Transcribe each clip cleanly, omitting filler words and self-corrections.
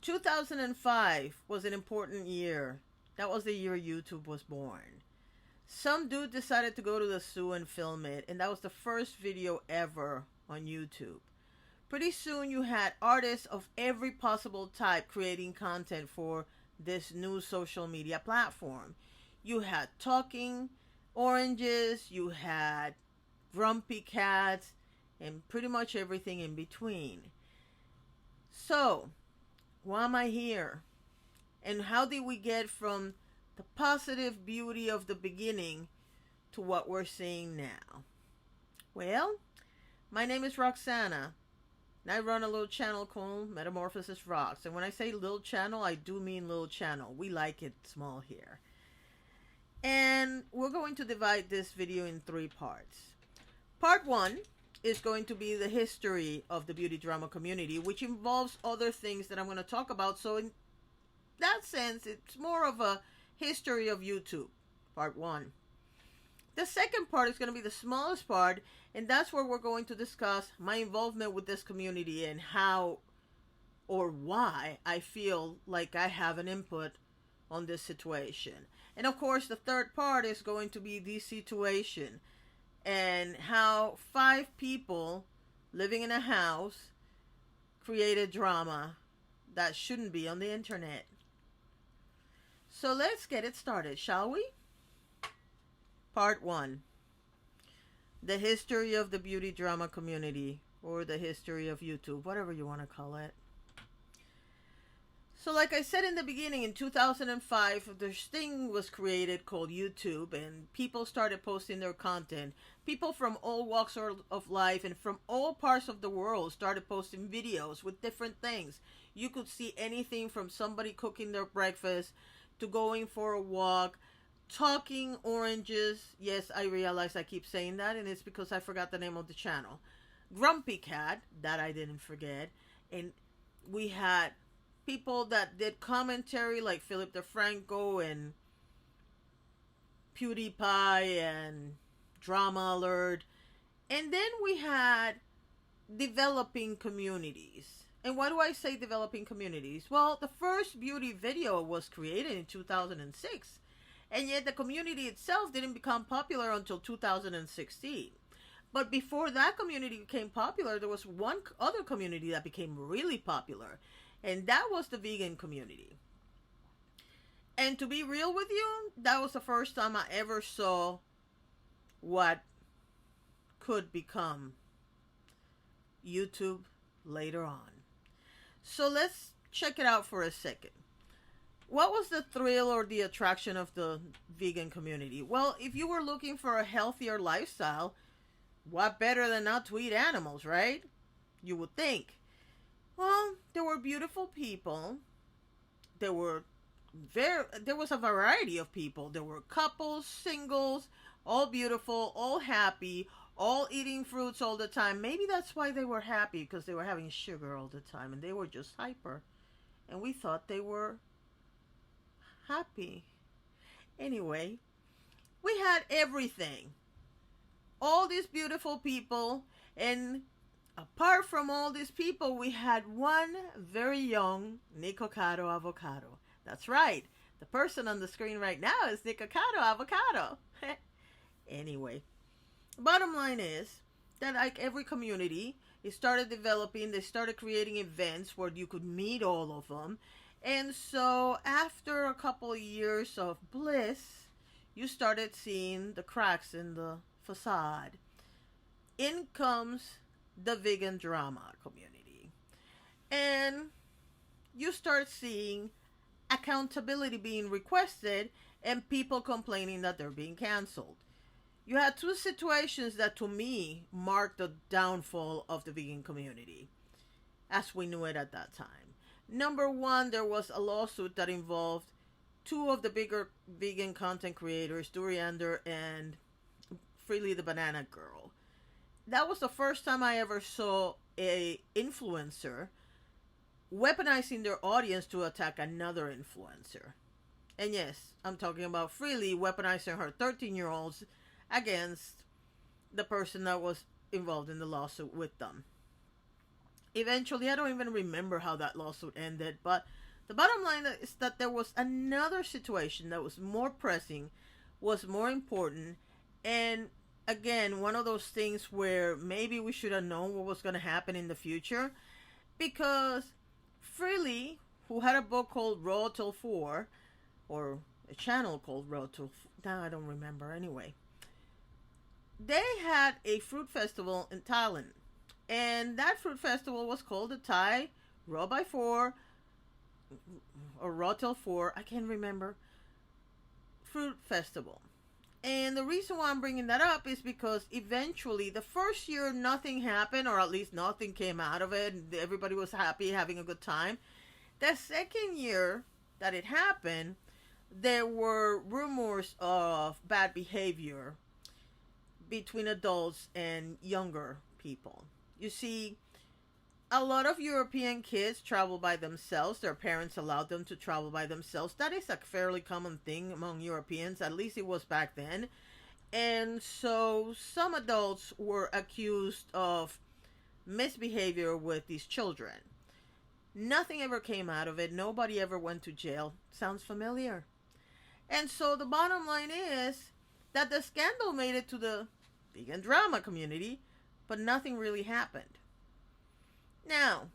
2005 was an important year. That was the year YouTube was born. Some dude decided to go to the zoo and film it, and that was the first video ever on YouTube. Pretty soon you had artists of every possible type creating content for this new social media platform. You had talking oranges, you had grumpy cats, and pretty much everything in between. So, why am I here? And how did we get from the positive beauty of the beginning to what we're seeing now? Well, my name is Roxana, and I run a little channel called Metamorphosis Rocks. And when I say little channel, I do mean little channel. We like it small here. And we're going to divide this video in 3 parts. Part 1 is going to be the history of the beauty drama community, which involves other things that I'm going to talk about. So in that sense, it's more of a history of YouTube, part 1. The second part is going to be the smallest part, and that's where we're going to discuss my involvement with this community and how or why I feel like I have an input on this situation. And of course, the third part is going to be the situation and how 5 people living in a house created drama that shouldn't be on the internet. So let's get it started, shall we? Part 1. The history of the beauty drama community, or the history of YouTube, whatever you want to call it. So like I said in the beginning, in 2005, this thing was created called YouTube, and people started posting their content. People from all walks of life and from all parts of the world started posting videos with different things. You could see anything from somebody cooking their breakfast to going for a walk, talking oranges. Yes, I realize I keep saying that, and it's because I forgot the name of the channel. Grumpy Cat, that I didn't forget. And we had people that did commentary like Philip DeFranco and PewDiePie and Drama Alert. And then we had developing communities. And why do I say developing communities? Well, the first beauty video was created in 2006. And yet the community itself didn't become popular until 2016. But before that community became popular, there was one other community that became really popular. And that was the vegan community. And to be real with you, that was the first time I ever saw what could become YouTube later on. So let's check it out for a second. What was the thrill or the attraction of the vegan community? Well, if you were looking for a healthier lifestyle, what better than not to eat animals, right? You would think. Well, there were beautiful people. There was a variety of people. There were couples, singles, all beautiful, all happy, all eating fruits all the time. Maybe that's why they were happy, because they were having sugar all the time and they were just hyper. And we thought they were happy. Anyway, we had everything. All these beautiful people, and apart from all these people, we had one very young Nikocado Avocado. That's right. The person on the screen right now is Nikocado Avocado. Anyway, bottom line is that like every community, it started developing. They started creating events where you could meet all of them. And so after a couple of years of bliss, you started seeing the cracks in the facade. In comes the vegan drama community. And you start seeing accountability being requested and people complaining that they're being canceled. You had 2 situations that to me marked the downfall of the vegan community as we knew it at that time. Number 1, there was a lawsuit that involved 2 of the bigger vegan content creators, Duriander and Freelee the Banana Girl. That was the first time I ever saw a influencer weaponizing their audience to attack another influencer. And yes, I'm talking about Freelee weaponizing her 13-year-olds against the person that was involved in the lawsuit with them. Eventually, I don't even remember how that lawsuit ended, but the bottom line is that there was another situation that was more pressing, was more important, and again, one of those things where maybe we should have known what was going to happen in the future, because Freelee, who had a book called Raw Till 4, or a channel called Raw Till 4, now I don't remember anyway, they had a fruit festival in Thailand. And that fruit festival was called the Thai Raw by 4, or Raw Till 4, I can't remember, fruit festival. And the reason why I'm bringing that up is because eventually, the first year, nothing happened, or at least nothing came out of it. Everybody was happy, having a good time. The second year that it happened, there were rumors of bad behavior between adults and younger people. You see, a lot of European kids travel by themselves. Their parents allowed them to travel by themselves. That is a fairly common thing among Europeans. At least it was back then. And so some adults were accused of misbehavior with these children. Nothing ever came out of it. Nobody ever went to jail. Sounds familiar? And so the bottom line is that the scandal made it to the vegan drama community, but nothing really happened. Now,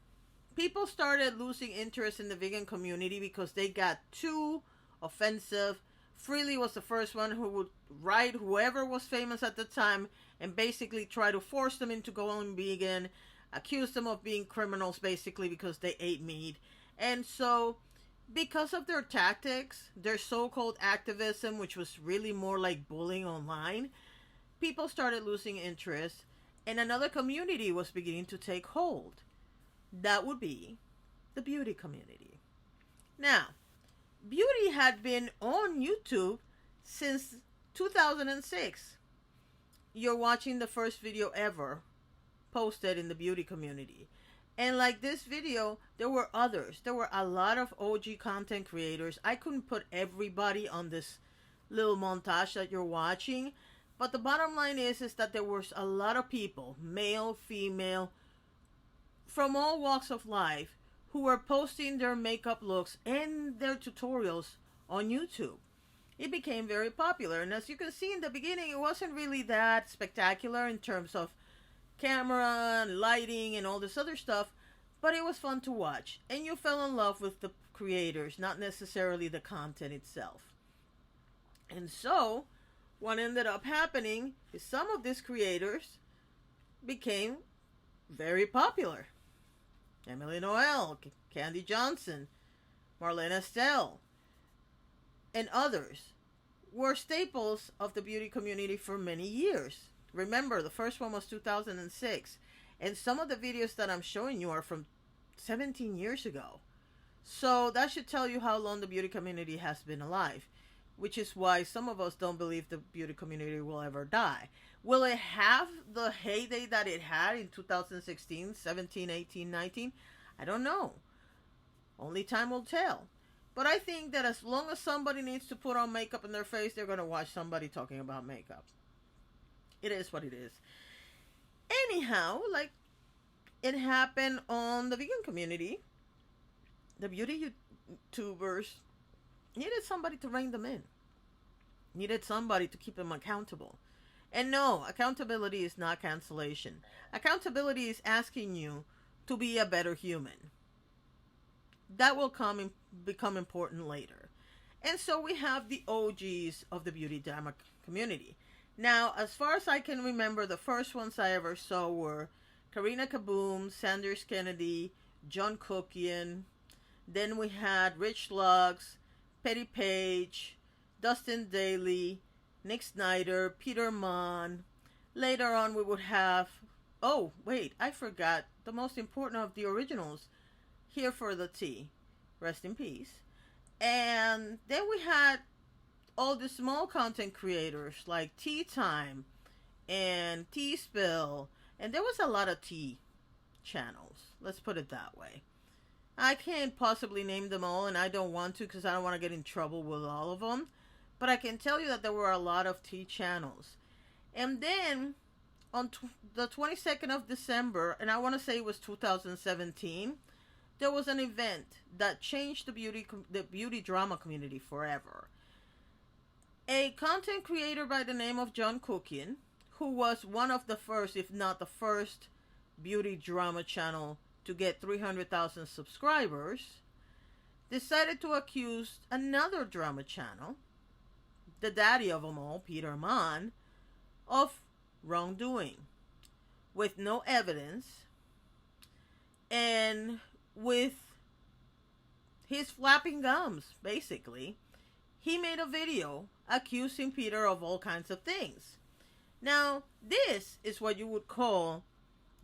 people started losing interest in the vegan community because they got too offensive. Freelee was the first one who would write whoever was famous at the time and basically try to force them into going vegan, accuse them of being criminals basically because they ate meat. And so, because of their tactics, their so-called activism, which was really more like bullying online, people started losing interest, and another community was beginning to take hold. That would be the beauty community. Now, beauty had been on YouTube since 2006. You're watching the first video ever posted in the beauty community. And like this video, there were others. There were a lot of OG content creators. I couldn't put everybody on this little montage that you're watching. But the bottom line is that there was a lot of people, male, female, from all walks of life, who were posting their makeup looks and their tutorials on YouTube. It became very popular. And as you can see in the beginning, it wasn't really that spectacular in terms of camera and lighting and all this other stuff, but it was fun to watch. And you fell in love with the creators, not necessarily the content itself. And so, what ended up happening is some of these creators became very popular. Emily Noel, Kandee Johnson, Marlene Estelle, and others were staples of the beauty community for many years. Remember, the first one was 2006, and some of the videos that I'm showing you are from 17 years ago. So that should tell you how long the beauty community has been alive, which is why some of us don't believe the beauty community will ever die. Will it have the heyday that it had in 2016, 17, 18, 19? I don't know. Only time will tell. But I think that as long as somebody needs to put on makeup in their face, they're going to watch somebody talking about makeup. It is what it is. Anyhow, like it happened on the vegan community, the beauty YouTubers needed somebody to rein them in. Needed somebody to keep them accountable. And no, accountability is not cancellation. Accountability is asking you to be a better human. That will become important later. And so we have the OGs of the beauty drama community. Now, as far as I can remember, the first ones I ever saw were Karina Kaboom, Sanders Kennedy, John Cookian. Then we had Rich Lux, Petty Paige, Dustin Daly, Nick Snyder, Peter Mon. Later on we would have, oh wait, I forgot the most important of the originals, Here for the Tea, rest in peace. And then we had all the small content creators like Tea Time and Tea Spill, and there was a lot of tea channels, let's put it that way. I can't possibly name them all, and I don't want to because I don't want to get in trouble with all of them. But I can tell you that there were a lot of tea channels. And then on the 22nd of December, and I want to say it was 2017, there was an event that changed the beauty drama community forever. A content creator by the name of John Cookian, who was one of the first, if not the first, beauty drama channel to get 300,000 subscribers, decided to accuse another drama channel, the daddy of them all, Peter Mann, of wrongdoing with no evidence and with his flapping gums. Basically, he made a video accusing Peter of all kinds of things. Now, this is what you would call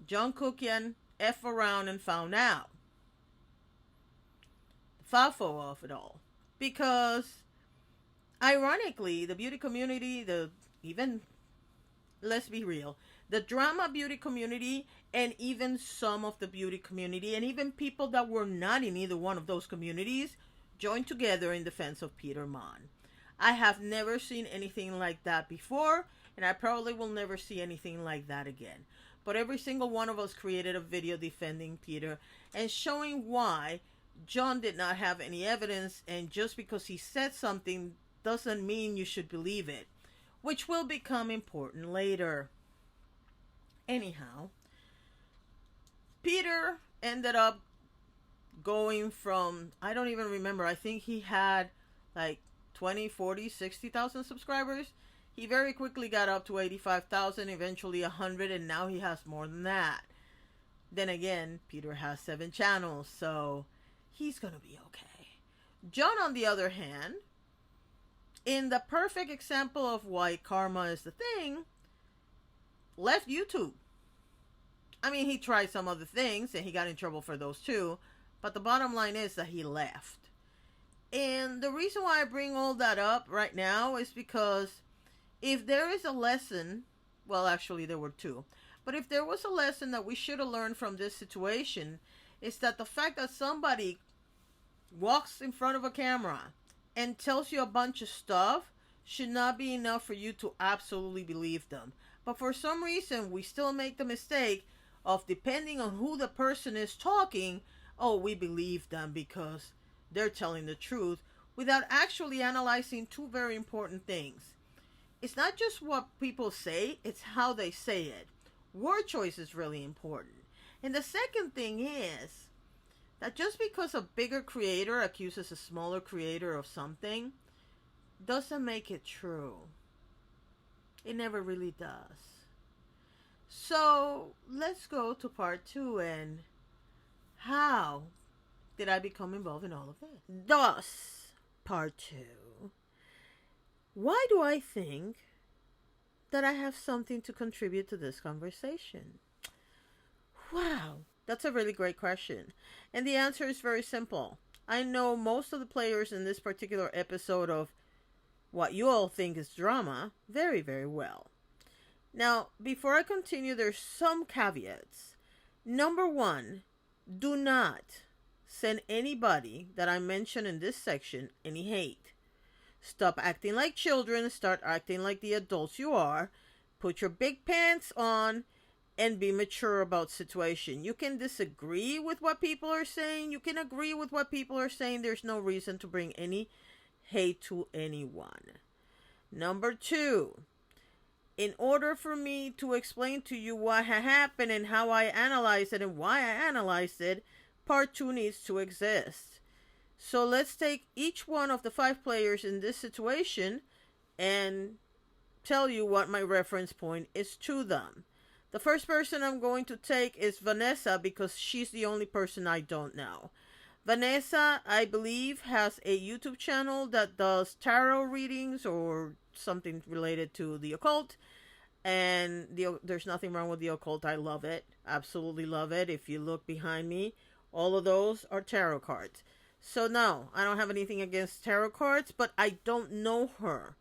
John Cookian F around and found out. FAFO of it all. Because, ironically, the beauty community, let's be real, the drama beauty community, and even some of the beauty community, and even people that were not in either one of those communities, joined together in defense of Peter Mann. I have never seen anything like that before, and I probably will never see anything like that again. But every single one of us created a video defending Peter and showing why John did not have any evidence, and just because he said something doesn't mean you should believe it, which will become important later. Anyhow, Peter ended up going from, I don't even remember, I think he had like 20, 40, 60,000 subscribers. He very quickly got up to 85,000, eventually 100, and now he has more than that. Then again, Peter has 7 channels, so he's gonna be okay. John, on the other hand, in the perfect example of why karma is the thing, left YouTube. I mean, he tried some other things, and he got in trouble for those too, but the bottom line is that he left. And the reason why I bring all that up right now is because if there is a lesson, well, actually there were 2, but if there was a lesson that we should have learned from this situation, is that the fact that somebody walks in front of a camera and tells you a bunch of stuff should not be enough for you to absolutely believe them. But for some reason, we still make the mistake of, depending on who the person is talking, oh, we believe them because they're telling the truth, without actually analyzing 2 very important things. It's not just what people say, it's how they say it. Word choice is really important. And the second thing is that just because a bigger creator accuses a smaller creator of something doesn't make it true. It never really does. So let's go to part 2 and how did I become involved in all of this? Thus, part 2. Why do I think that I have something to contribute to this conversation? Wow, that's a really great question. And the answer is very simple. I know most of the players in this particular episode of what you all think is drama very, very well. Now, before I continue, there's some caveats. Number 1, do not send anybody that I mention in this section any hate. Stop acting like children, start acting like the adults you are. Put your big pants on and be mature about situation. You can disagree with what people are saying. You can agree with what people are saying. There's no reason to bring any hate to anyone. Number 2, in order for me to explain to you what happened and how I analyzed it and why I analyzed it, part 2 needs to exist. So let's take each one of the 5 players in this situation and tell you what my reference point is to them. The first person I'm going to take is Vanessa, because she's the only person I don't know. Vanessa, I believe, has a YouTube channel that does tarot readings or something related to the occult. And there's nothing wrong with the occult. I love it. Absolutely love it. If you look behind me, all of those are tarot cards. So no, I don't have anything against tarot cards, but I don't know her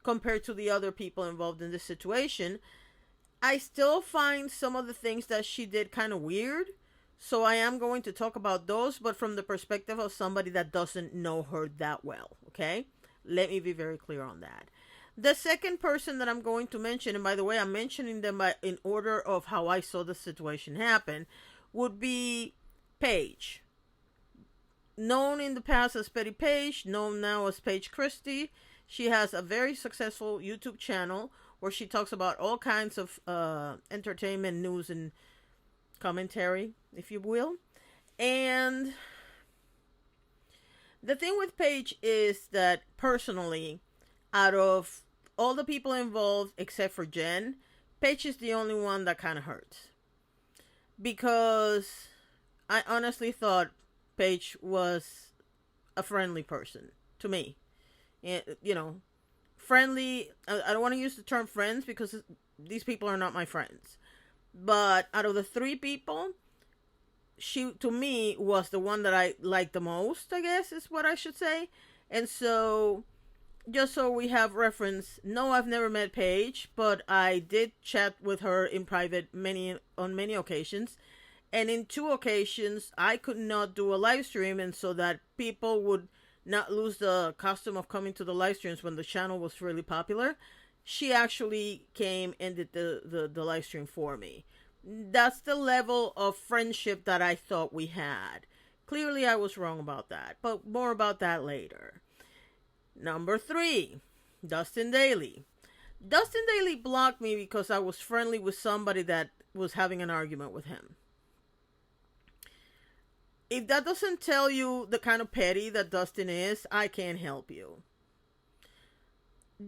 compared to the other people involved in this situation. I still find some of the things that she did kind of weird, so I am going to talk about those, but from the perspective of somebody that doesn't know her that well, okay? Let me be very clear on that. The second person that I'm going to mention, and by the way, I'm mentioning them in order of how I saw the situation happen, would be Paige. Known in the past as Petty Paige, known now as Paige Christie. She has a very successful YouTube channel where she talks about all kinds of entertainment news and commentary, if you will. And the thing with Paige is that personally, out of all the people involved except for Jen, Paige is the only one that kind of hurts. Because I honestly thought Paige was a friendly person to me. You know, friendly. I don't want to use the term friends because these people are not my friends. But out of the three people, she, to me, was the one that I liked the most, I guess is what I should say. And so, just so we have reference, no, I've never met Paige, but I did chat with her in private on many occasions. And in 2 occasions, I could not do a live stream, and so that people would not lose the custom of coming to the live streams when the channel was really popular, she actually came and did the live stream for me. That's the level of friendship that I thought we had. Clearly, I was wrong about that, but more about that later. Number 3, Dustin Daly. Dustin Daly blocked me because I was friendly with somebody that was having an argument with him. If that doesn't tell you the kind of petty that Dustin is, I can't help you.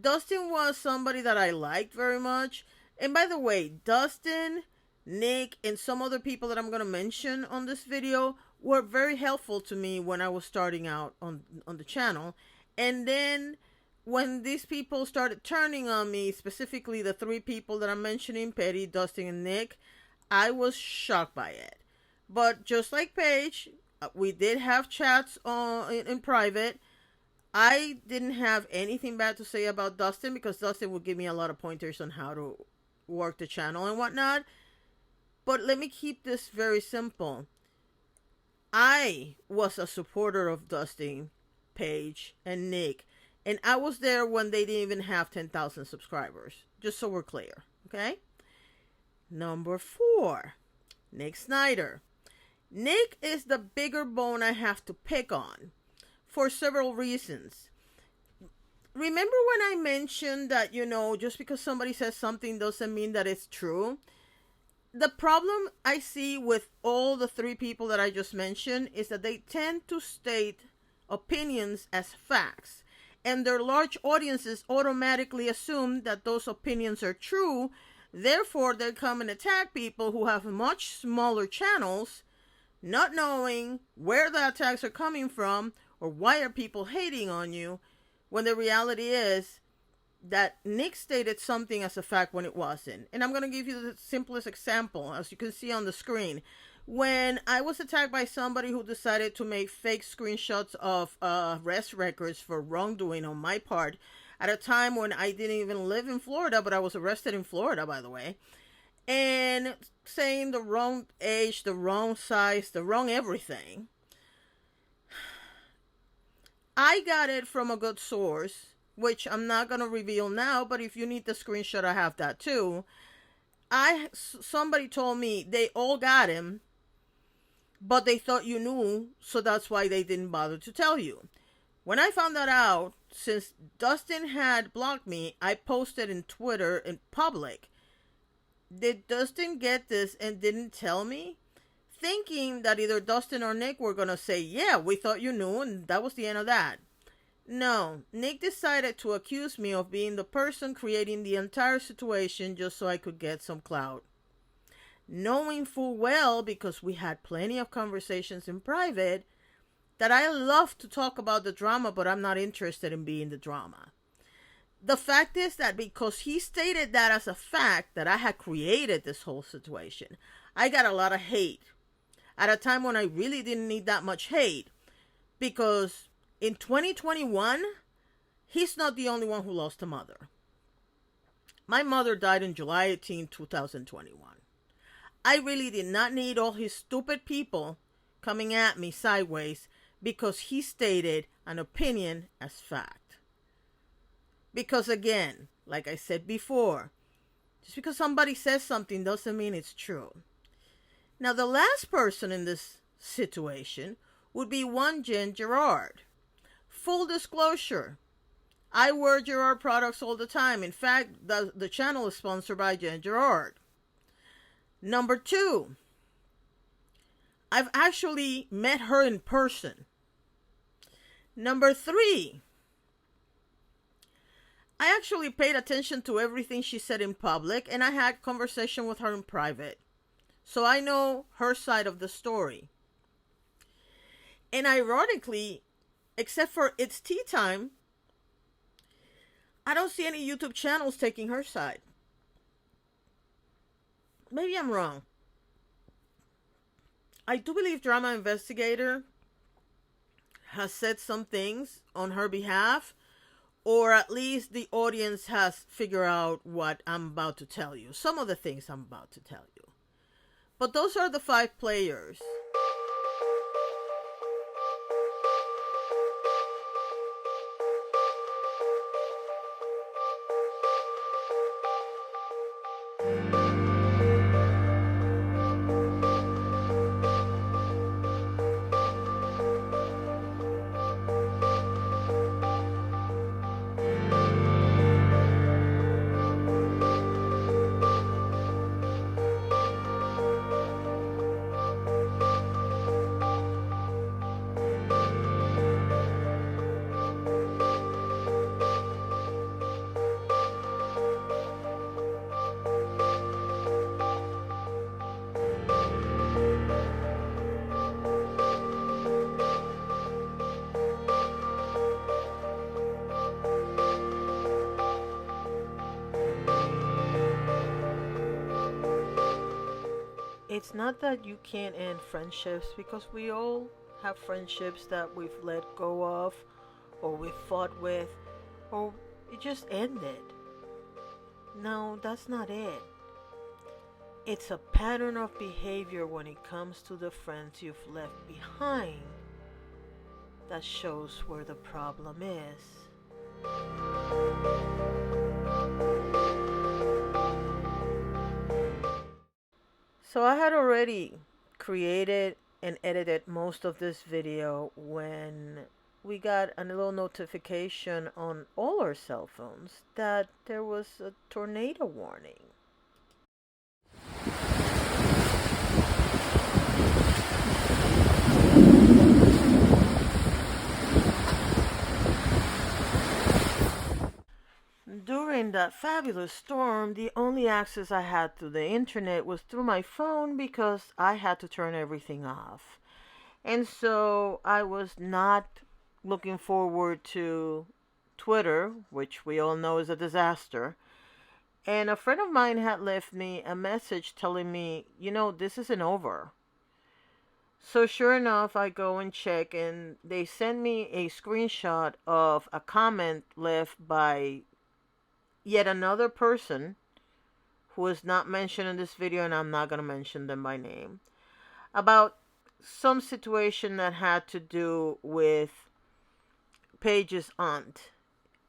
Dustin was somebody that I liked very much. And by the way, Dustin, Nick, and some other people that I'm going to mention on this video were very helpful to me when I was starting out on the channel. And then when these people started turning on me, specifically the 3 people that I'm mentioning, Petty, Dustin, and Nick, I was shocked by it. But just like Paige, we did have chats in private. I didn't have anything bad to say about Dustin because Dustin would give me a lot of pointers on how to work the channel and whatnot. But let me keep this very simple. I was a supporter of Dustin, Paige, and Nick. And I was there when they didn't even have 10,000 subscribers. Just so we're clear. Okay? Number 4, Nick Snyder. Nick is the bigger bone I have to pick on for several reasons. Remember when I mentioned that, just because somebody says something doesn't mean that it's true? The problem I see with all the 3 people that I just mentioned is that they tend to state opinions as facts, and their large audiences automatically assume that those opinions are true. Therefore, they come and attack people who have much smaller channels, not knowing where the attacks are coming from or why are people hating on you, when the reality is that Nick stated something as a fact when it wasn't. And I'm going to give you the simplest example, as you can see on the screen. When I was attacked by somebody who decided to make fake screenshots of arrest records for wrongdoing on my part, at a time when I didn't even live in Florida, but I was arrested in Florida, by the way, and saying the wrong age, the wrong size, the wrong everything, I got it from a good source, which I'm not going to reveal now, but if you need the screenshot, I have that too. Somebody told me they all got him, but they thought you knew, so that's why they didn't bother to tell you. When I found that out, since Dustin had blocked me, I posted in Twitter in public. Did Dustin get this and didn't tell me? Thinking that either Dustin or Nick were going to say, yeah, we thought you knew, and that was the end of that. No, Nick decided to accuse me of being the person creating the entire situation just so I could get some clout. Knowing full well, because we had plenty of conversations in private, that I love to talk about the drama, but I'm not interested in being the drama. The fact is that because he stated that as a fact, that I had created this whole situation, I got a lot of hate at a time when I really didn't need that much hate, because in 2021, he's not the only one who lost a mother. My mother died on July 18, 2021. I really did not need all his stupid people coming at me sideways because he stated an opinion as fact. Because again, like I said before, just because somebody says something doesn't mean it's true. Now, the last person in this situation would be one Jen Gerard. Full disclosure, I wear Gerard products all the time. In fact, the channel is sponsored by Jen Gerard. Number 2, I've actually met her in person. Number 3, I actually paid attention to everything she said in public, and I had conversation with her in private. So I know her side of the story. And ironically, except for It's Tea Time, I don't see any YouTube channels taking her side. Maybe I'm wrong. I do believe Drama Investigator has said some things on her behalf, or at least the audience has figured out what I'm about to tell you. Some of the things I'm about to tell you. But those are the 5 players. It's not that you can't end friendships, because we all have friendships that we've let go of, or we've fought with, or it just ended. No, that's not it. It's a pattern of behavior when it comes to the friends you've left behind that shows where the problem is. So I had already created and edited most of this video when we got a little notification on all our cell phones that there was a tornado warning. During that fabulous storm, the only access I had to the internet was through my phone, because I had to turn everything off. And so I was not looking forward to Twitter, which we all know is a disaster. And a friend of mine had left me a message telling me, this isn't over. So sure enough, I go and check, and they send me a screenshot of a comment left by yet another person who is not mentioned in this video, and I'm not going to mention them by name, about some situation that had to do with Paige's aunt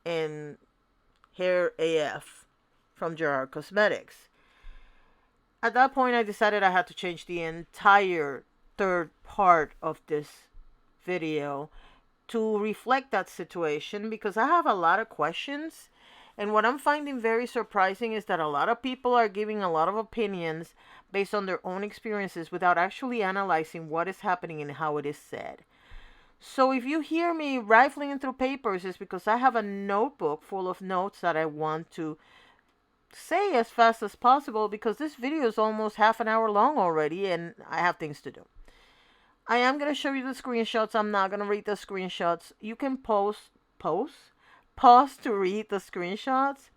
and Hair AF from Gerard Cosmetics. At that point, I decided I had to change the entire third part of this video to reflect that situation, because I have a lot of questions. And what I'm finding very surprising is that a lot of people are giving a lot of opinions based on their own experiences without actually analyzing what is happening and how it is said. So if you hear me rifling through papers, it's because I have a notebook full of notes that I want to say as fast as possible, because this video is almost half an hour long already and I have things to do. I am going to show you the screenshots. I'm not going to read the screenshots. You can pause to read the screenshots,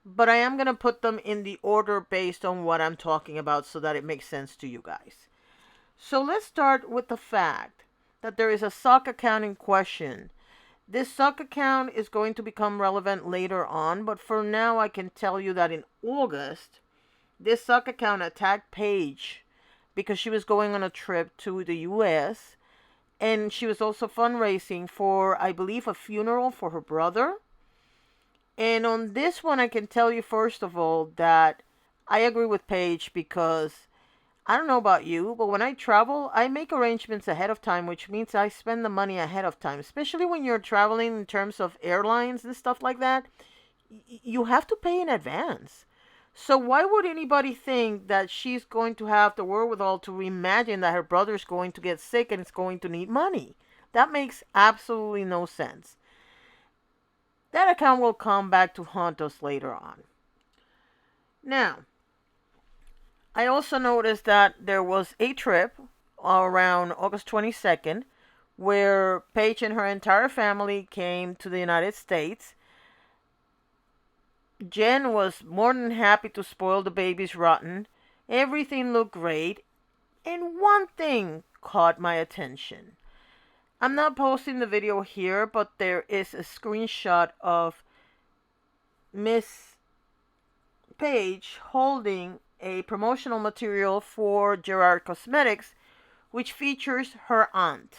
but I am going to put them in the order based on what I'm talking about so that it makes sense to you guys. So let's start with the fact that there is a sock account in question. This sock account is going to become relevant later on, but for now I can tell you that in August, this sock account attacked Paige because she was going on a trip to the US. And she was also fundraising for, I believe, a funeral for her brother. And on this one, I can tell you first of all that I agree with Paige because I don't know about you, but when I travel, I make arrangements ahead of time, which means I spend the money ahead of time, especially when you're traveling in terms of airlines and stuff like that. You have to pay in advance. So why would anybody think that she's going to have the wherewithal to imagine that her brother's going to get sick and is going to need money? That makes absolutely no sense. That account will come back to haunt us later on. Now, I also noticed that there was a trip around August 22nd where Paige and her entire family came to the United States. Jen was more than happy to spoil the babies rotten. Everything looked great. And one thing caught my attention. I'm not posting the video here, but there is a screenshot of Miss Paige holding a promotional material for Gerard Cosmetics, which features her aunt.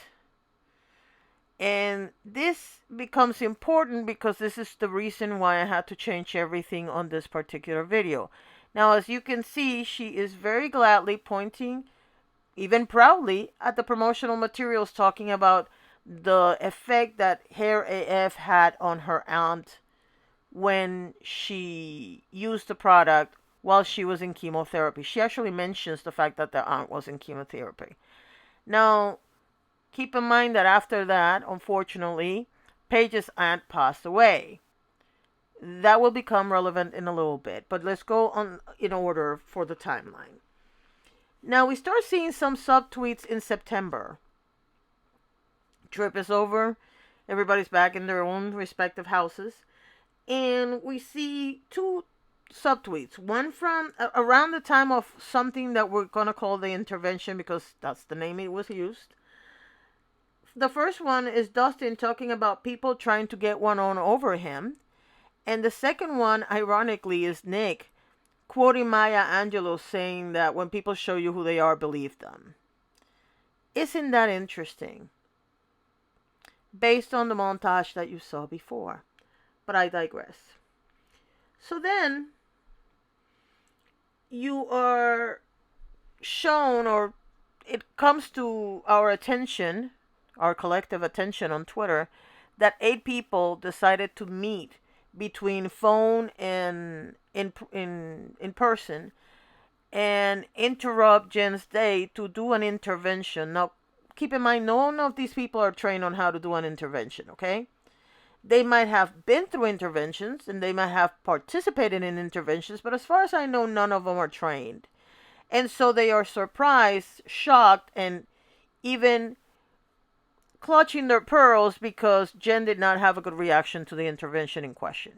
And this becomes important because this is the reason why I had to change everything on this particular video. Now, as you can see, she is very gladly pointing, even proudly, at the promotional materials, talking about the effect that Hair AF had on her aunt when she used the product while she was in chemotherapy. She actually mentions the fact that the aunt was in chemotherapy. Now, keep in mind that after that, unfortunately, Paige's aunt passed away. That will become relevant in a little bit, but let's go on in order for the timeline. Now, we start seeing some subtweets in September. Trip is over. Everybody's back in their own respective houses. And we see two subtweets. One from around the time of something that we're going to call the intervention because that's the name it was used. The first one is Dustin talking about people trying to get one on over him. And the second one, ironically, is Nick quoting Maya Angelou saying that when people show you who they are, believe them. Isn't that interesting? Based on the montage that you saw before. But I digress. So then, you are shown, or it comes to our attention, our collective attention on Twitter, that 8 people decided to meet between phone and in person and interrupt Jen's day to do an intervention. Now, keep in mind, none of these people are trained on how to do an intervention, okay? They might have been through interventions and they might have participated in interventions, but as far as I know, none of them are trained. And so they are surprised, shocked, and even clutching their pearls because Jen did not have a good reaction to the intervention in question.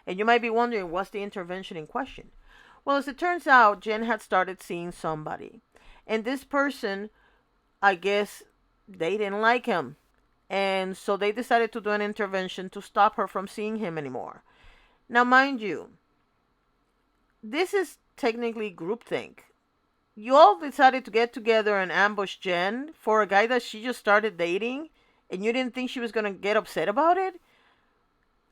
And you might be wondering, what's the intervention in question? Well, as it turns out, Jen had started seeing somebody. And this person, I guess, they didn't like him. And so they decided to do an intervention to stop her from seeing him anymore. Now, mind you, this is technically groupthink. You all decided to get together and ambush Jen for a guy that she just started dating, and you didn't think she was going to get upset about it?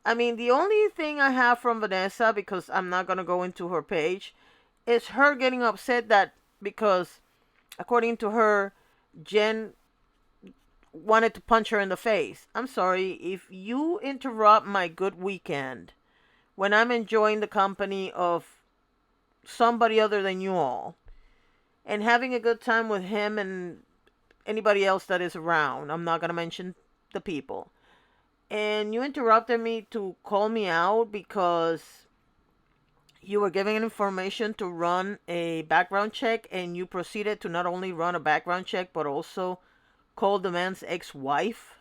I mean, the only thing I have from Vanessa, because I'm not going to go into her page, is her getting upset that because, according to her, Jen wanted to punch her in the face. I'm sorry, if you interrupt my good weekend when I'm enjoying the company of somebody other than you all and having a good time with him and anybody else that is around, I'm not going to mention the people, and you interrupted me to call me out because you were giving information to run a background check, and you proceeded to not only run a background check but also called the man's ex-wife.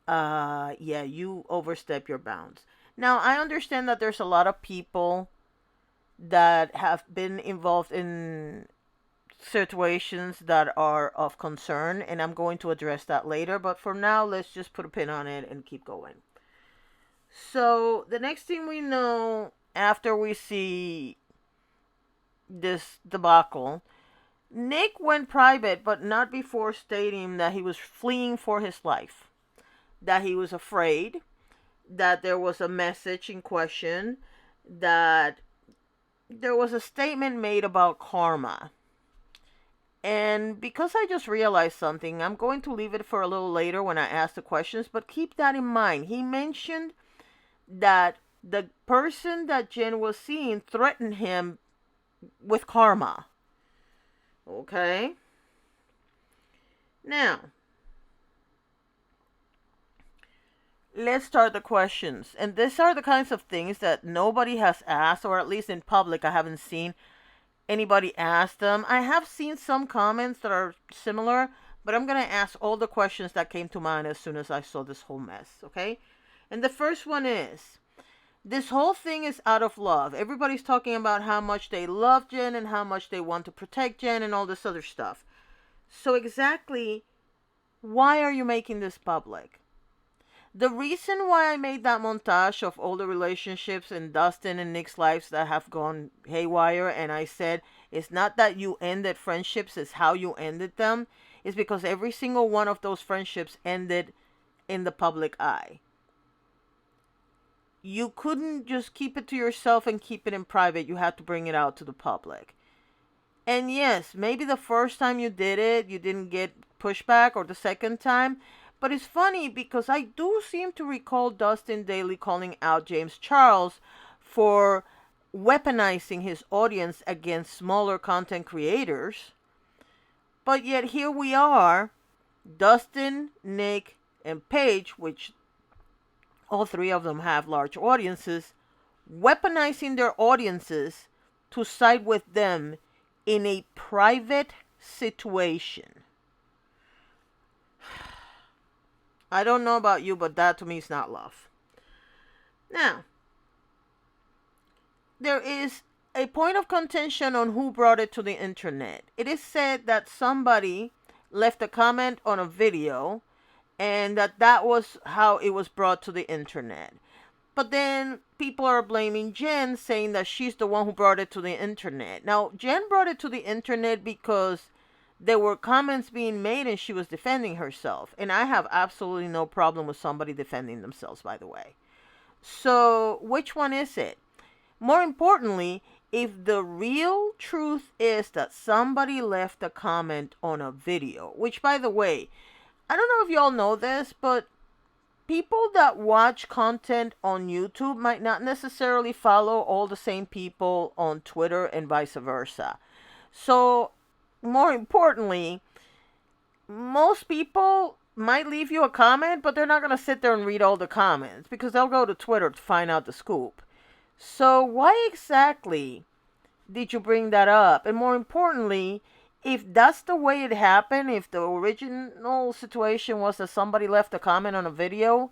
Yeah, you overstep your bounds. Now, I understand that there's a lot of people that have been involved in situations that are of concern, and I'm going to address that later, but for now, let's just put a pin on it and keep going. So, the next thing we know, after we see this debacle, Nick went private, but not before stating that he was fleeing for his life, that he was afraid, that there was a message in question, that there was a statement made about karma. And because I just realized something, I'm going to leave it for a little later when I ask the questions, but keep that in mind. He mentioned that the person that Jen was seeing threatened him with karma. Okay? Now, let's start the questions. And these are the kinds of things that nobody has asked, or at least in public I haven't seen anybody ask them. I have seen some comments that are similar, but I'm going to ask all the questions that came to mind as soon as I saw this whole mess, okay? And the first one is, this whole thing is out of love. Everybody's talking about how much they love Jen and how much they want to protect Jen and all this other stuff. So exactly, why are you making this public? The reason why I made that montage of all the relationships in Dustin and Nick's lives that have gone haywire, and I said, it's not that you ended friendships, it's how you ended them, is because every single one of those friendships ended in the public eye. You couldn't just keep it to yourself and keep it in private. You had to bring it out to the public. And yes, maybe the first time you did it, you didn't get pushback, or the second time. But it's funny because I do seem to recall Dustin Daly calling out James Charles for weaponizing his audience against smaller content creators. But yet here we are, Dustin, Nick, and Paige, which all three of them have large audiences, weaponizing their audiences to side with them in a private situation. I don't know about you, but that to me is not love. Now, there is a point of contention on who brought it to the internet. It is said that somebody left a comment on a video and that was how it was brought to the internet. But then people are blaming Jen, saying that she's the one who brought it to the internet. Now, Jen brought it to the internet because there were comments being made and she was defending herself. And I have absolutely no problem with somebody defending themselves, by the way. So, which one is it? More importantly, if the real truth is that somebody left a comment on a video, which, by the way, I don't know if y'all know this, but people that watch content on YouTube might not necessarily follow all the same people on Twitter and vice versa. So, more importantly, most people might leave you a comment, but they're not going to sit there and read all the comments because they'll go to Twitter to find out the scoop. So why exactly did you bring that up? And more importantly, if that's the way it happened, if the original situation was that somebody left a comment on a video,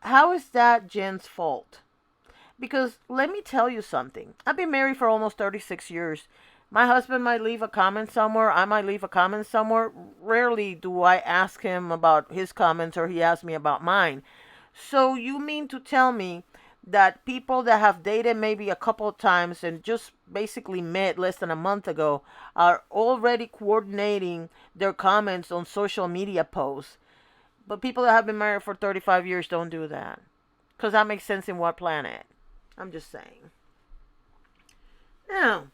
how is that Jen's fault? Because let me tell you something. I've been married for almost 36 years. My husband might leave a comment somewhere. I might leave a comment somewhere. Rarely do I ask him about his comments or he asks me about mine. So you mean to tell me that people that have dated maybe a couple of times and just basically met less than a month ago are already coordinating their comments on social media posts? But people that have been married for 35 years don't do that. Because that makes sense in what planet? I'm just saying. Now,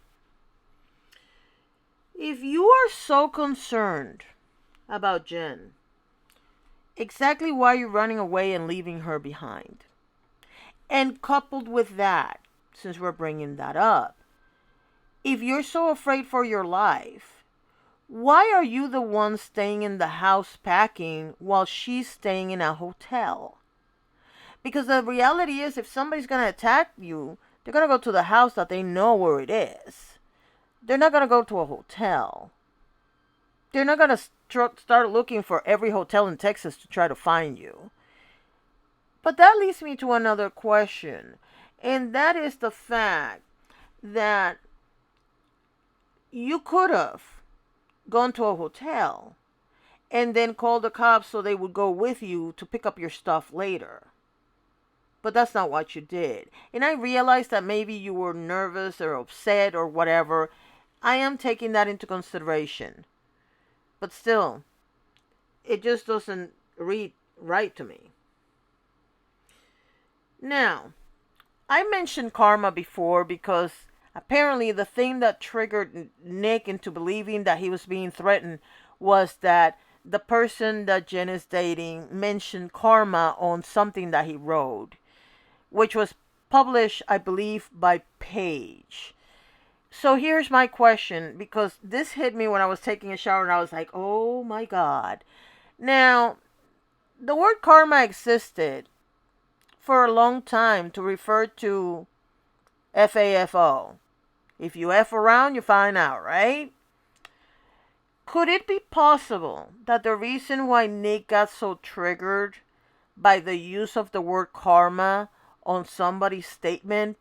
if you are so concerned about Jen, exactly why are you running away and leaving her behind? And coupled with that, since we're bringing that up, if you're so afraid for your life, why are you the one staying in the house packing while she's staying in a hotel? Because the reality is, if somebody's going to attack you, they're going to go to the house that they know where it is. They're not going to go to a hotel. They're not going to start looking for every hotel in Texas to try to find you. But that leads me to another question. And that is the fact that you could have gone to a hotel and then called the cops so they would go with you to pick up your stuff later. But that's not what you did. And I realized that maybe you were nervous or upset or whatever. I am taking that into consideration. But still, it just doesn't read right to me. Now, I mentioned karma before because apparently the thing that triggered Nick into believing that he was being threatened was that the person that Jen is dating mentioned karma on something that he wrote, which was published, I believe, by Paige. So here's my question, because this hit me when I was taking a shower and I was like, oh my God. Now, the word karma existed for a long time to refer to FAFO. If you F around, you find out, right? Could it be possible that the reason why Nick got so triggered by the use of the word karma on somebody's statement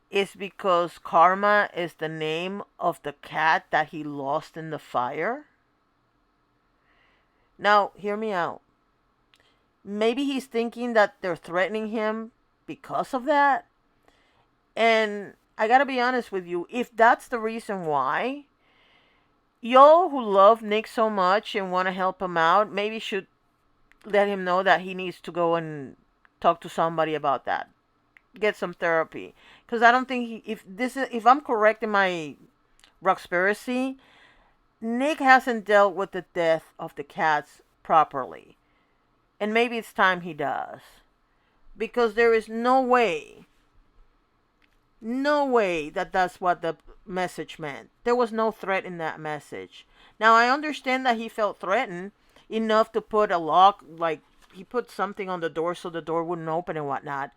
is because karma is the name of the cat that he lost in the fire? Now, hear me out. Maybe he's thinking that they're threatening him because of that. And I gotta be honest with you, if that's the reason why, y'all who love Nick so much and want to help him out, maybe should let him know that he needs to go and talk to somebody about that. Get some therapy. Because I don't think if I'm correct in my Roxpiracy, Nick hasn't dealt with the death of the cats properly. And maybe it's time he does. Because there is no way that that's what the message meant. There was no threat in that message. Now, I understand that he felt threatened enough to put a lock, like he put something on the door so the door wouldn't open and whatnot.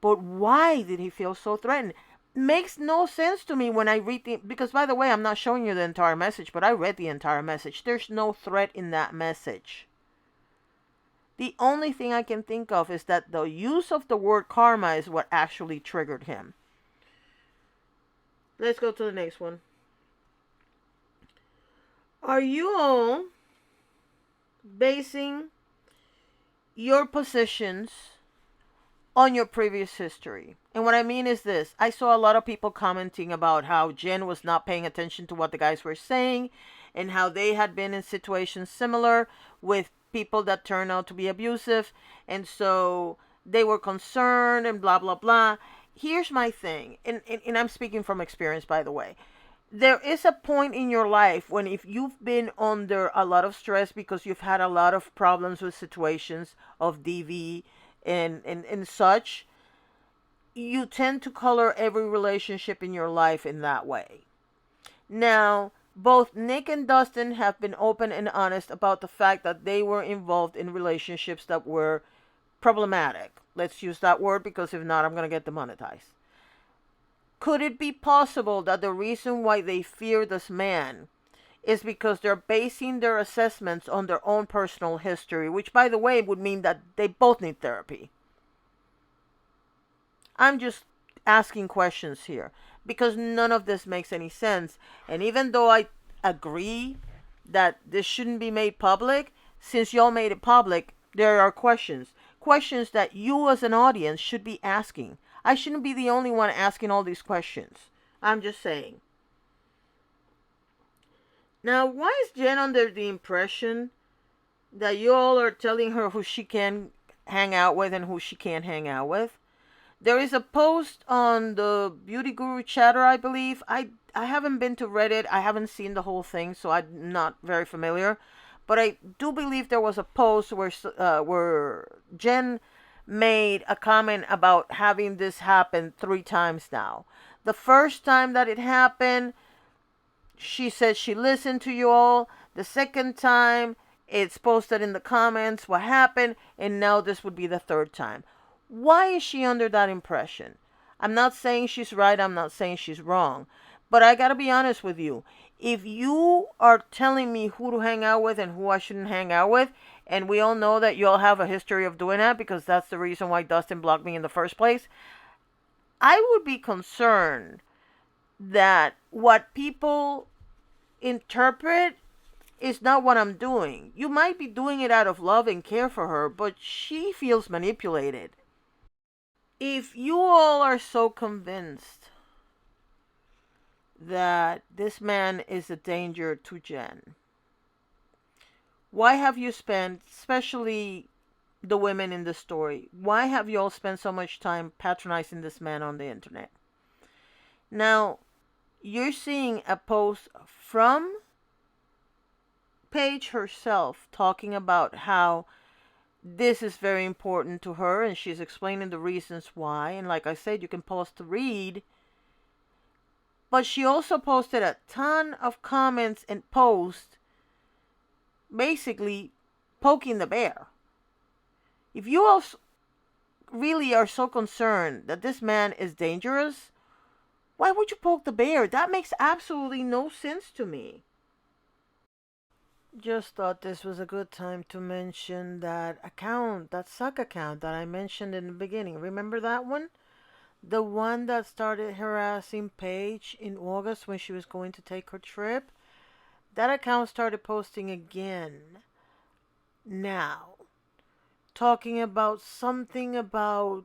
But why did he feel so threatened? Makes no sense to me when I read because by the way, I'm not showing you the entire message, but I read the entire message. There's no threat in that message. The only thing I can think of is that the use of the word karma is what actually triggered him. Let's go to the next one. Are you all basing your positions on your previous history? And what I mean is this. I saw a lot of people commenting about how Jen was not paying attention to what the guys were saying and how they had been in situations similar with people that turned out to be abusive, and so they were concerned and blah blah blah. Here's my thing, and I'm speaking from experience, by the way. There is a point in your life when if you've been under a lot of stress because you've had a lot of problems with situations of DV and such, you tend to color every relationship in your life in that way. Now, both Nick and Dustin have been open and honest about the fact that they were involved in relationships that were problematic. Let's use that word because if not, I'm going to get demonetized. Could it be possible that the reason why they fear this man is because they're basing their assessments on their own personal history, which, by the way, would mean that they both need therapy? I'm just asking questions here because none of this makes any sense. And even though I agree that this shouldn't be made public, since y'all made it public, there are questions that you as an audience should be asking. I shouldn't be the only one asking all these questions. I'm just saying. Now, why is Jen under the impression that you all are telling her who she can hang out with and who she can't hang out with? There is a post on the Beauty Guru Chatter, I believe. I haven't been to Reddit. I haven't seen the whole thing, so I'm not very familiar. But I do believe there was a post where Jen made a comment about having this happen 3 times now. The first time that it happened, she said she listened to you all. The second time, it's posted in the comments what happened. And now this would be the 3rd time. Why is she under that impression? I'm not saying she's right. I'm not saying she's wrong. But I gotta be honest with you. If you are telling me who to hang out with and who I shouldn't hang out with, and we all know that you all have a history of doing that because that's the reason why Dustin blocked me in the first place, I would be concerned that what people interpret is not what I'm doing. You might be doing it out of love and care for her, but she feels manipulated. If you all are so convinced that this man is a danger to Jen, why have you spent, especially the women in the story. Why have you all spent so much time patronizing this man on the internet? Now, you're seeing a post from Paige herself talking about how this is very important to her, and she's explaining the reasons why. And like I said, you can pause to read. But she also posted a ton of comments and posts basically poking the bear. If you all really are so concerned that this man is dangerous, why would you poke the bear? That makes absolutely no sense to me. Just thought this was a good time to mention that account, that suck account that I mentioned in the beginning. Remember that one? The one that started harassing Paige in August when she was going to take her trip? That account started posting again now, talking about something about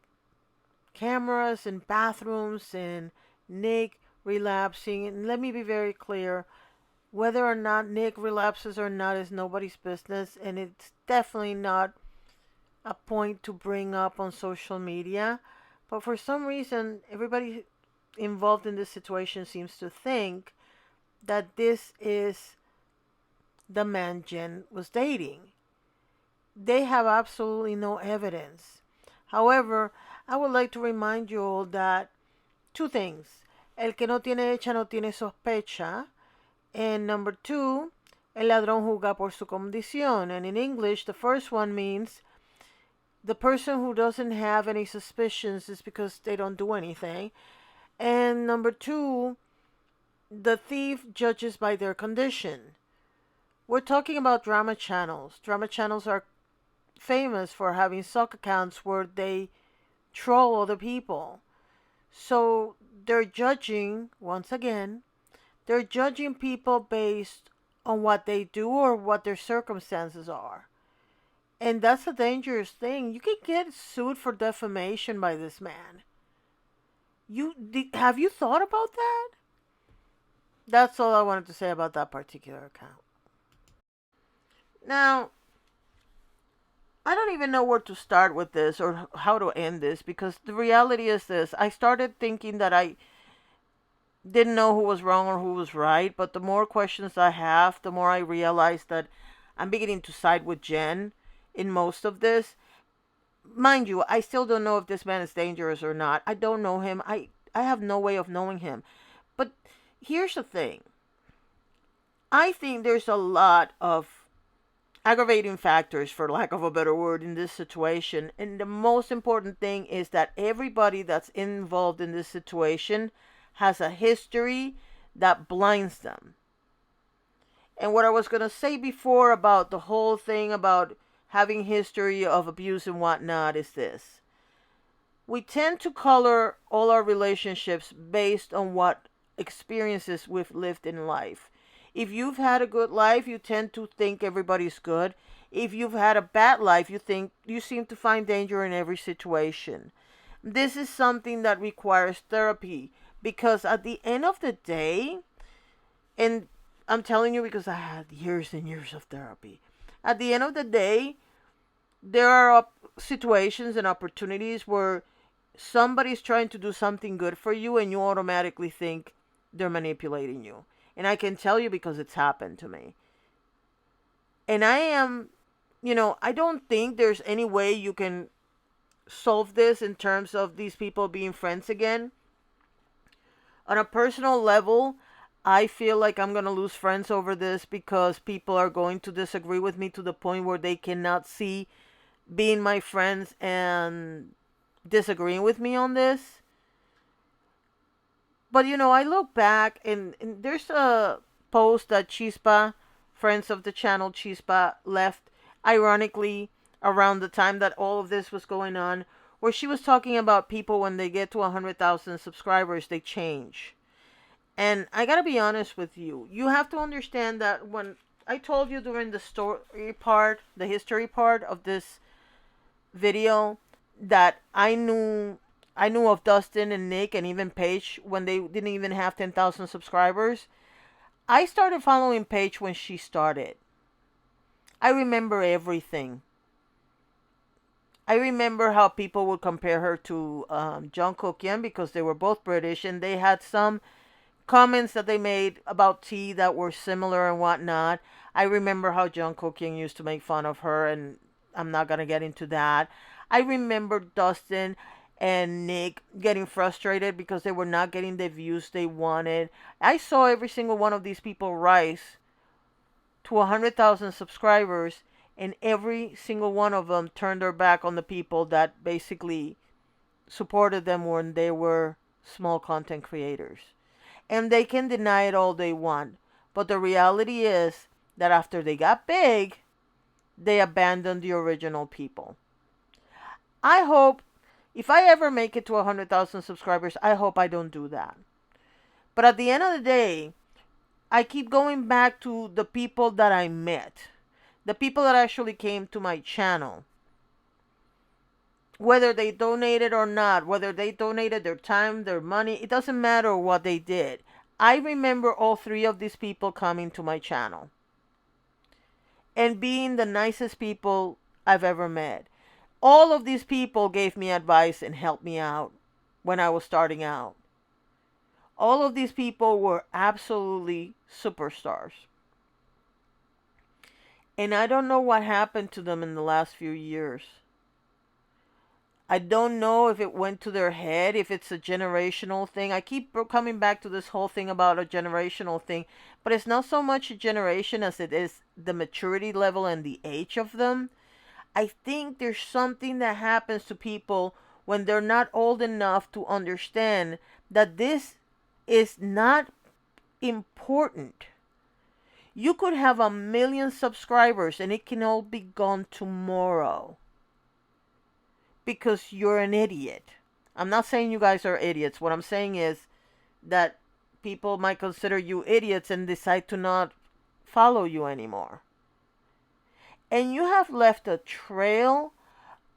cameras and bathrooms and Nick relapsing. And let me be very clear, whether or not Nick relapses or not is nobody's business, and it's definitely not a point to bring up on social media. But for some reason, everybody involved in this situation seems to think that this is the man Jen was dating. They have absolutely no evidence. However, I would like to remind you all that two things. El que no tiene hecha no tiene sospecha. And number two, el ladrón juzga por su condición. And in English, the first one means the person who doesn't have any suspicions is because they don't do anything. And number two, the thief judges by their condition. We're talking about drama channels. Drama channels are famous for having suck accounts where they troll other people. So they're judging, once again, they're judging people based on what they do or what their circumstances are. And that's a dangerous thing. You can get sued for defamation by this man. Have you thought about that? That's all I wanted to say about that particular account. Now, I don't even know where to start with this or how to end this, because the reality is this. I started thinking that I didn't know who was wrong or who was right, but the more questions I have, the more I realize that I'm beginning to side with Jen in most of this. Mind you, I still don't know if this man is dangerous or not. I don't know him. I have no way of knowing him. But here's the thing. I think there's a lot of aggravating factors, for lack of a better word, in this situation. And the most important thing is that everybody that's involved in this situation has a history that blinds them. And what I was going to say before about the whole thing about having history of abuse and whatnot is this. We tend to color all our relationships based on what experiences we've lived in life. If you've had a good life, you tend to think everybody's good. If you've had a bad life, you seem to find danger in every situation. This is something that requires therapy, because at the end of the day, and I'm telling you because I had years and years of therapy, at the end of the day, there are situations and opportunities where somebody's trying to do something good for you and you automatically think they're manipulating you. And I can tell you because it's happened to me. And I don't think there's any way you can solve this in terms of these people being friends again. On a personal level, I feel like I'm going to lose friends over this because people are going to disagree with me to the point where they cannot see being my friends and disagreeing with me on this. But, I look back and there's a post that Chispa, friends of the channel Chispa, left, ironically, around the time that all of this was going on, where she was talking about people when they get to 100,000 subscribers, they change. And I gotta be honest with you. You have to understand that when I told you during the story part, the history part of this video, that I knew of Dustin and Nick and even Paige when they didn't even have 10,000 subscribers. I started following Paige when she started. I remember everything. I remember how people would compare her to Jungkook because they were both British, and they had some comments that they made about tea that were similar and whatnot. I remember how Jungkook used to make fun of her, and I'm not gonna get into that. I remember Dustin and Nick getting frustrated because they were not getting the views they wanted. I saw every single one of these people rise to 100,000 subscribers, and every single one of them turned their back on the people that basically supported them when they were small content creators. And they can deny it all they want, but the reality is that after they got big, they abandoned the original people. I hope, if I ever make it to 100,000 subscribers, I hope I don't do that. But at the end of the day, I keep going back to the people that I met, the people that actually came to my channel. Whether they donated or not, whether they donated their time, their money, it doesn't matter what they did. I remember all three of these people coming to my channel and being the nicest people I've ever met. All of these people gave me advice and helped me out when I was starting out. All of these people were absolutely superstars. And I don't know what happened to them in the last few years. I don't know if it went to their head, if it's a generational thing. I keep coming back to this whole thing about a generational thing, but it's not so much a generation as it is the maturity level and the age of them. I think there's something that happens to people when they're not old enough to understand that this is not important. You could have 1 million subscribers and it can all be gone tomorrow because you're an idiot. I'm not saying you guys are idiots. What I'm saying is that people might consider you idiots and decide to not follow you anymore. And you have left a trail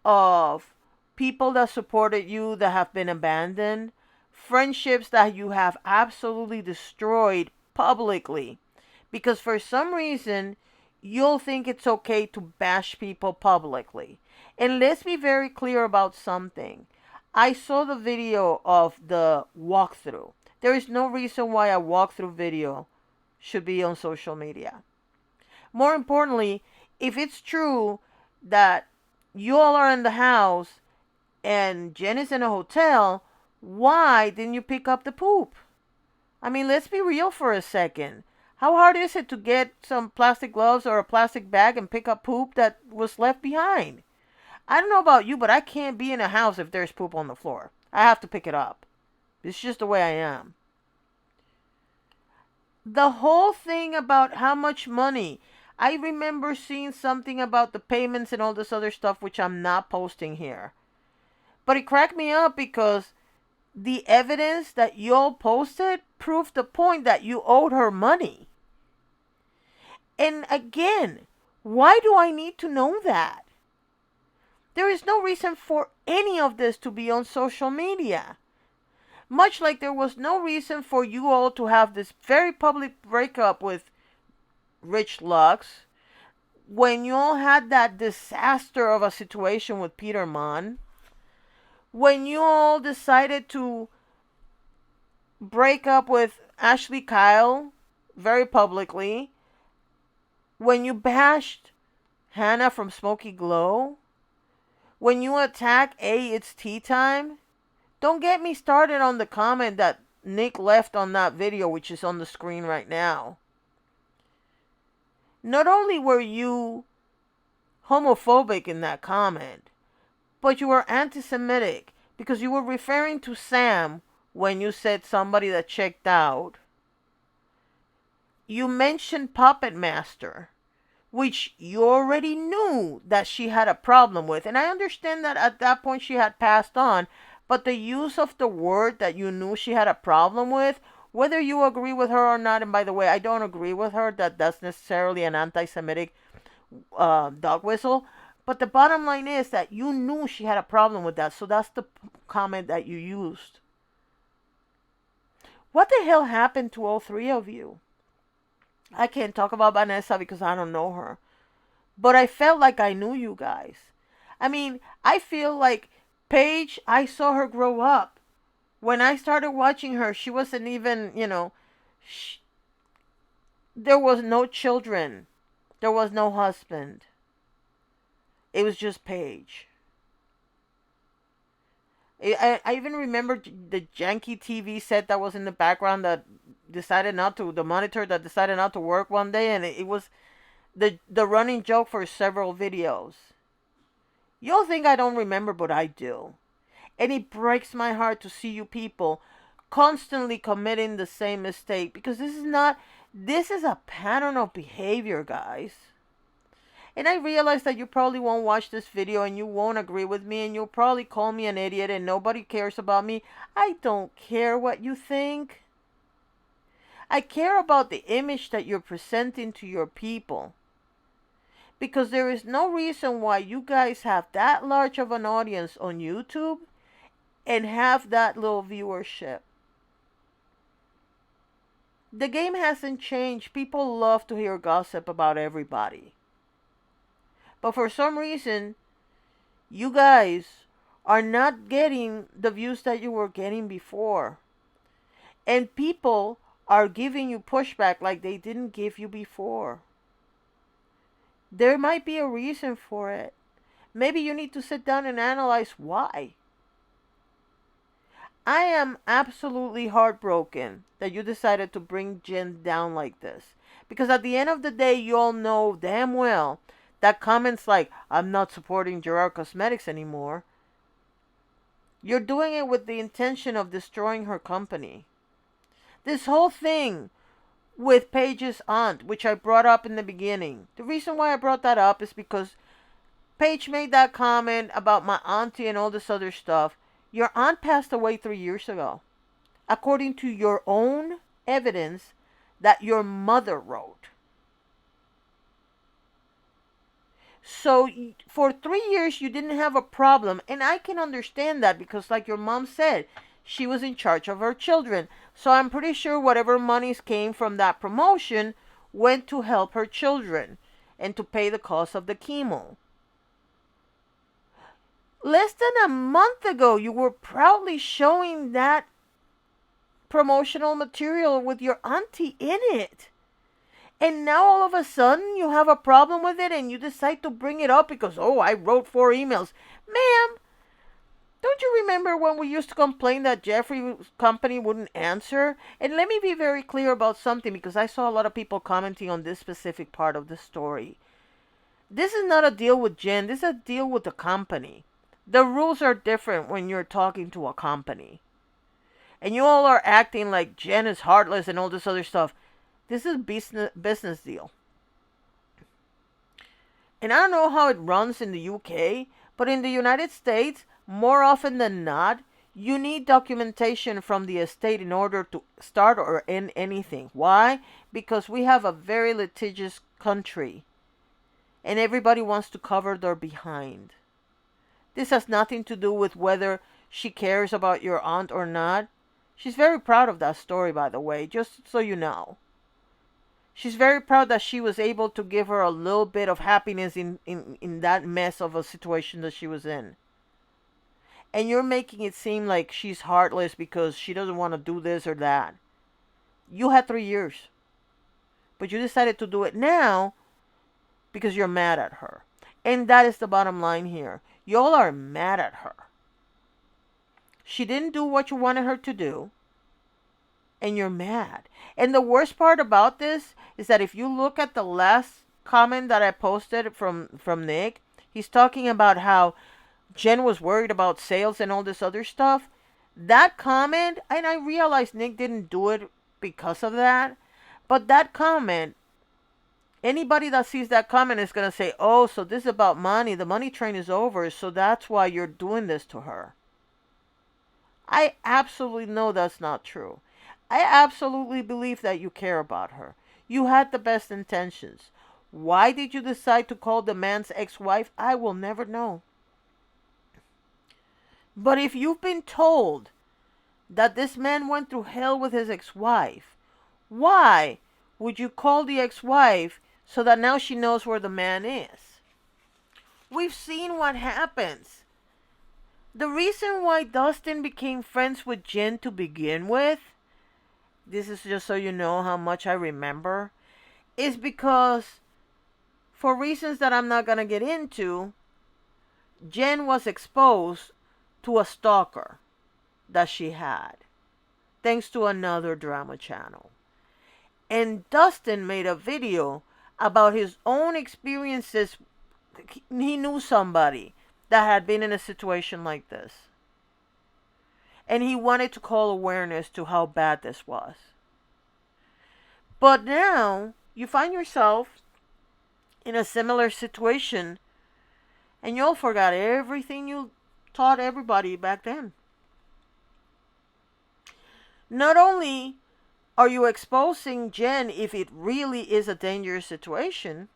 of people that supported you that have been abandoned, friendships that you have absolutely destroyed publicly, because for some reason you'll think it's okay to bash people publicly. And let's be very clear about something. I saw the video of the walkthrough. There is no reason why a walkthrough video should be on social media. More importantly, if it's true that you all are in the house and Jen is in a hotel, why didn't you pick up the poop? I mean, let's be real for a second. How hard is it to get some plastic gloves or a plastic bag and pick up poop that was left behind? I don't know about you, but I can't be in a house if there's poop on the floor. I have to pick it up. It's just the way I am. The whole thing about how much money. I remember seeing something about the payments and all this other stuff, which I'm not posting here. But it cracked me up because the evidence that you all posted proved the point that you owed her money. And again, why do I need to know that? There is no reason for any of this to be on social media. Much like there was no reason for you all to have this very public breakup with Rich Lux when you all had that disaster of a situation with Peter Mon. When you all decided to break up with Ashley Kyle very publicly. When you bashed Hannah from Smoky Glow. When you attack It's Tea Time. Don't get me started on the comment that Nick left on that video, which is on the screen right now. Not only were you homophobic in that comment, but you were anti-Semitic because you were referring to Sam when you said somebody that checked out. You mentioned Puppet Master, which you already knew that she had a problem with. And I understand that at that point she had passed on, but the use of the word that you knew she had a problem with, whether you agree with her or not, and by the way, I don't agree with her that that's necessarily an anti-Semitic dog whistle, but the bottom line is that you knew she had a problem with that, so that's the comment that you used. What the hell happened to all three of you? I can't talk about Vanessa because I don't know her, but I felt like I knew you guys. I mean, I feel like Paige, I saw her grow up. When I started watching her, she wasn't even, there was no children. There was no husband. It was just Paige. I even remember the janky TV set that was in the background that the monitor that decided not to work one day, and it was the running joke for several videos. You'll think I don't remember, but I do. And it breaks my heart to see you people constantly committing the same mistake, because this is a pattern of behavior, guys. And I realize that you probably won't watch this video and you won't agree with me and you'll probably call me an idiot and nobody cares about me. I don't care what you think. I care about the image that you're presenting to your people. Because there is no reason why you guys have that large of an audience on YouTube and have that little viewership. The game hasn't changed. People love to hear gossip about everybody. But for some reason, you guys are not getting the views that you were getting before. And people are giving you pushback like they didn't give you before. There might be a reason for it. Maybe you need to sit down and analyze why. I am absolutely heartbroken that you decided to bring Jen down like this. Because at the end of the day, you all know damn well that comments like, I'm not supporting Gerard Cosmetics anymore. You're doing it with the intention of destroying her company. This whole thing with Paige's aunt, which I brought up in the beginning. The reason why I brought that up is because Paige made that comment about my auntie and all this other stuff. Your aunt passed away 3 years ago, according to your own evidence that your mother wrote. So for 3 years you didn't have a problem, and I can understand that because like your mom said, she was in charge of her children. So I'm pretty sure whatever monies came from that promotion went to help her children and to pay the cost of the chemo. Less than a month ago, you were proudly showing that promotional material with your auntie in it. And now all of a sudden you have a problem with it and you decide to bring it up because, oh, I wrote 4 emails. Ma'am, don't you remember when we used to complain that Jeffrey's company wouldn't answer? And let me be very clear about something because I saw a lot of people commenting on this specific part of the story. This is not a deal with Jen. This is a deal with the company. The rules are different when you're talking to a company. And you all are acting like Jen is heartless and all this other stuff. This is a business deal. And I don't know how it runs in the UK, but in the United States, more often than not, you need documentation from the estate in order to start or end anything. Why? Because we have a very litigious country. And everybody wants to cover their behind. This has nothing to do with whether she cares about your aunt or not. She's very proud of that story, by the way, just so you know. She's very proud that she was able to give her a little bit of happiness in that mess of a situation that she was in. And you're making it seem like she's heartless because she doesn't want to do this or that. You had 3 years. But you decided to do it now because you're mad at her. And that is the bottom line here. Y'all are mad at her. She didn't do what you wanted her to do. And you're mad. And the worst part about this is that if you look at the last comment that I posted from Nick, he's talking about how Jen was worried about sales and all this other stuff. That comment, and I realized Nick didn't do it because of that, but that comment, anybody that sees that comment is going to say, oh, so this is about money. The money train is over, so that's why you're doing this to her. I absolutely know that's not true. I absolutely believe that you care about her. You had the best intentions. Why did you decide to call the man's ex-wife? I will never know. But if you've been told that this man went through hell with his ex-wife, why would you call the ex-wife so that now she knows where the man is? We've seen what happens. The reason why Dustin became friends with Jen to begin with, this is just so you know how much I remember, is because, for reasons that I'm not going to get into, Jen was exposed to a stalker that she had, thanks to another drama channel. And Dustin made a video about his own experiences. He knew somebody that had been in a situation like this. And he wanted to call awareness to how bad this was. But now, you find yourself in a similar situation, and you all forgot everything you taught everybody back then. Not only are you exposing Jen if it really is a dangerous situation,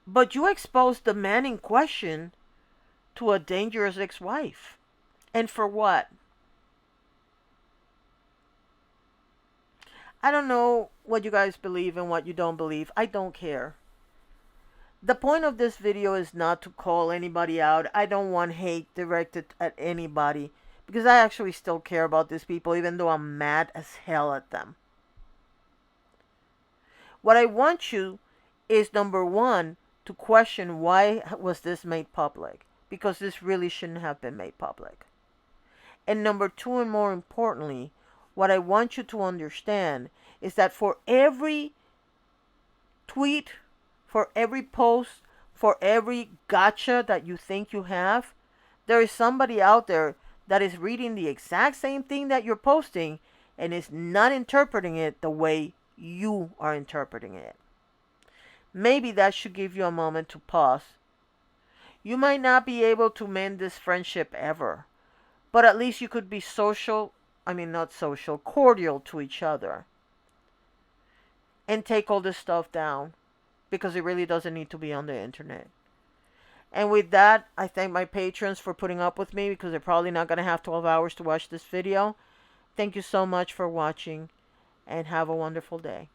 but you expose the man in question to a dangerous ex-wife. And for what? I don't know what you guys believe and what you don't believe. I don't care. The point of this video is not to call anybody out. I don't want hate directed at anybody, because I actually still care about these people, even though I'm mad as hell at them. What I want you is, number one, to question why was this made public, because this really shouldn't have been made public. And number two, and more importantly, what I want you to understand is that for every tweet, for every post, for every gotcha that you think you have, there is somebody out there that is reading the exact same thing that you're posting and is not interpreting it the way you are interpreting it. Maybe that should give you a moment to pause. You might not be able to mend this friendship ever, but at least you could be cordial to each other. And take all this stuff down, because it really doesn't need to be on the internet. And with that, I thank my patrons for putting up with me, because they're probably not going to have 12 hours to watch this video. Thank you so much for watching, and have a wonderful day.